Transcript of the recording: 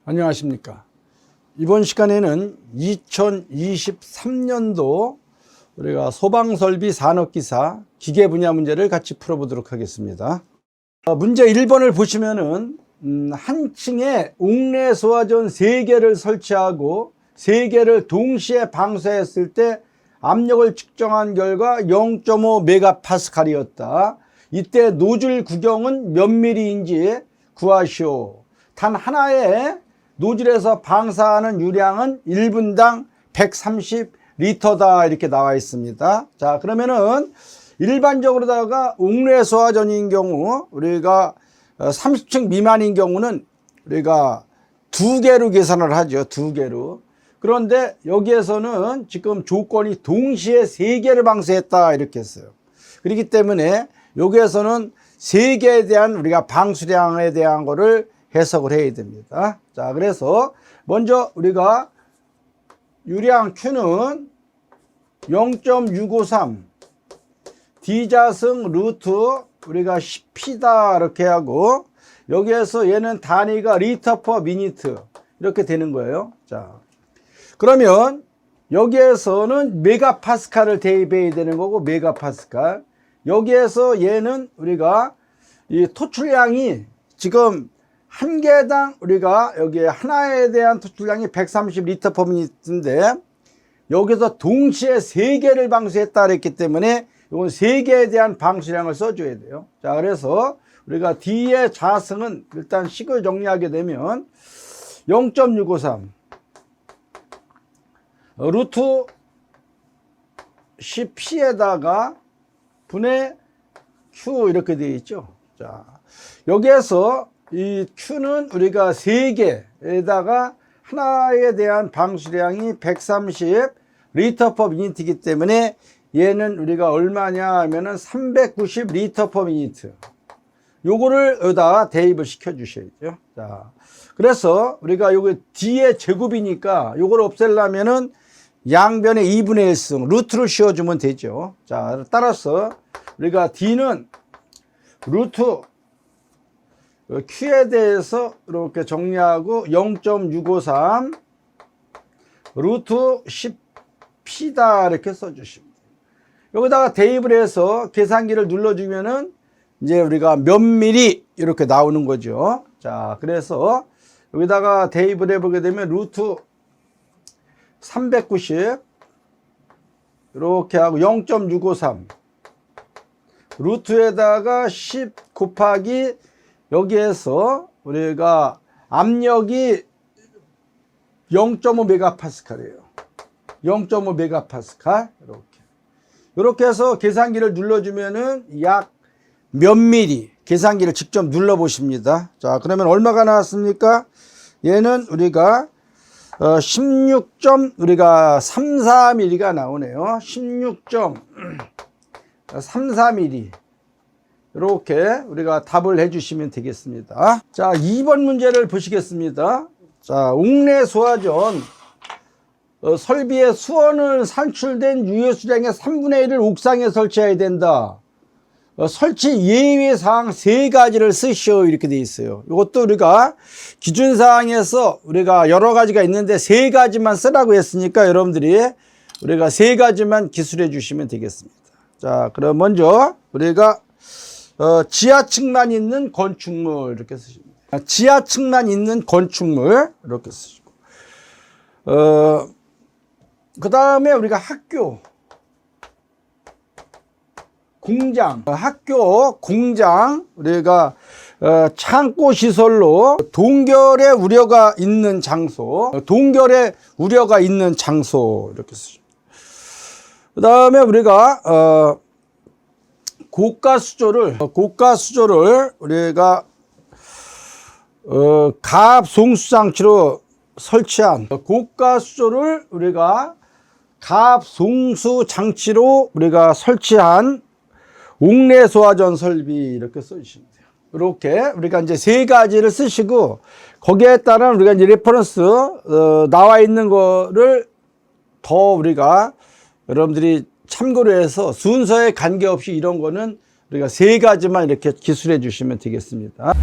안녕하십니까. 이번 시간에는 2023년도 우리가 소방설비 산업기사 기계 분야 문제를 같이 풀어보도록 하겠습니다. 문제 1번을 보시면은 한 층에 옥내 소화전 3개를 설치하고 3개를 동시에 방수했을 때 압력을 측정한 결과 0.5메가파스칼이었다. 이때 노즐 구경은 몇 미리인지 구하시오. 단 하나의 노즐에서 방사하는 유량은 1분당 130리터다 이렇게 나와 있습니다. 자, 그러면은 일반적으로다가 옥내 소화전인 경우 우리가 30층 미만인 경우는 우리가 2개로 계산을 하죠. 2개로. 그런데 여기에서는 지금 조건이 동시에 3개를 방수했다 이렇게 했어요. 그렇기 때문에 여기에서는 3개에 대한 우리가 방수량에 대한 거를 해석을 해야 됩니다. 자, 그래서 먼저 우리가 유량 Q는 0.653 D자승 루트 우리가 10P다 이렇게 하고, 여기에서 얘는 단위가 리터 퍼 미니트 이렇게 되는 거예요. 자, 그러면 여기에서는 메가파스칼을 대입해야 되는 거고, 메가파스칼. 여기에서 얘는 우리가 이 토출량이 지금 한 개당 우리가 여기에 하나에 대한 토출량이 130리터 퍼 미니트인데, 여기서 동시에 3개를 방수했다 그랬기 때문에 이건 3개에 대한 방수량을 써줘야 돼요. 자, 그래서 우리가 D의 자승은 일단 식을 정리하게 되면 0.653 루트 10P에다가 분의 Q 이렇게 되어 있죠. 자, 여기에서 이 Q는 우리가 3개에다가 하나에 대한 방수량이 130리터 퍼 미니트이기 때문에 얘는 우리가 얼마냐 하면은 390리터 퍼 미니트. 요거를 여기다 대입을 시켜 주셔야죠. 자, 그래서 우리가 요거 D의 제곱이니까 요걸 없애려면은 양변에 2분의 1승 루트를 씌워주면 되죠. 자, 따라서 우리가 D는 루트 Q에 대해서 이렇게 정리하고 0.653 루트 10P다 이렇게 써주시면 돼요. 여기다가 대입을 해서 계산기를 눌러주면은 이제 우리가 몇 미리 이렇게 나오는 거죠. 자, 그래서 여기다가 대입을 해보게 되면 루트 390 이렇게 하고 0.653 루트에다가 10 곱하기 여기에서 우리가 압력이 0.5메가파스칼이에요. 0.5메가파스칼 이렇게 해서 계산기를 눌러주면은 약 몇 미리 계산기를 직접 눌러 보십니다. 자, 그러면 얼마가 나왔습니까? 얘는 우리가 16. 우리가 34mm가 나오네요. 16.34mm 이렇게 우리가 답을 해주시면 되겠습니다. 자, 2번 문제를 보시겠습니다. 자, 옥내 소화전 설비의 수원을 산출된 유효수량의 3분의 1을 옥상에 설치해야 된다. 설치 예외사항 3가지를 쓰시오 이렇게 되어 있어요. 이것도 우리가 기준사항에서 우리가 여러 가지가 있는데 3가지만 쓰라고 했으니까 여러분들이 우리가 3가지만 기술해 주시면 되겠습니다. 자, 그럼 먼저 우리가 지하층만 있는 건축물 이렇게 쓰십니다. 지하층만 있는 건축물 이렇게 쓰시고, 그 다음에 우리가 학교, 공장, 학교, 공장, 우리가 창고 시설로 동결의 우려가 있는 장소, 동결의 우려가 있는 장소 이렇게 쓰십니다. 그 다음에 우리가 고가 수조를 우리가 가압 송수 장치로 설치한 고가 수조를 우리가 가압 송수 장치로 우리가 설치한 옥내 소화전 설비 이렇게 써주시면 돼요. 이렇게 우리가 이제 3가지를 쓰시고, 거기에 따른 우리가 이제 레퍼런스 나와 있는 거를 더 우리가 여러분들이 참고로 해서 순서에 관계없이 이런 거는 우리가 3가지만 이렇게 기술해 주시면 되겠습니다.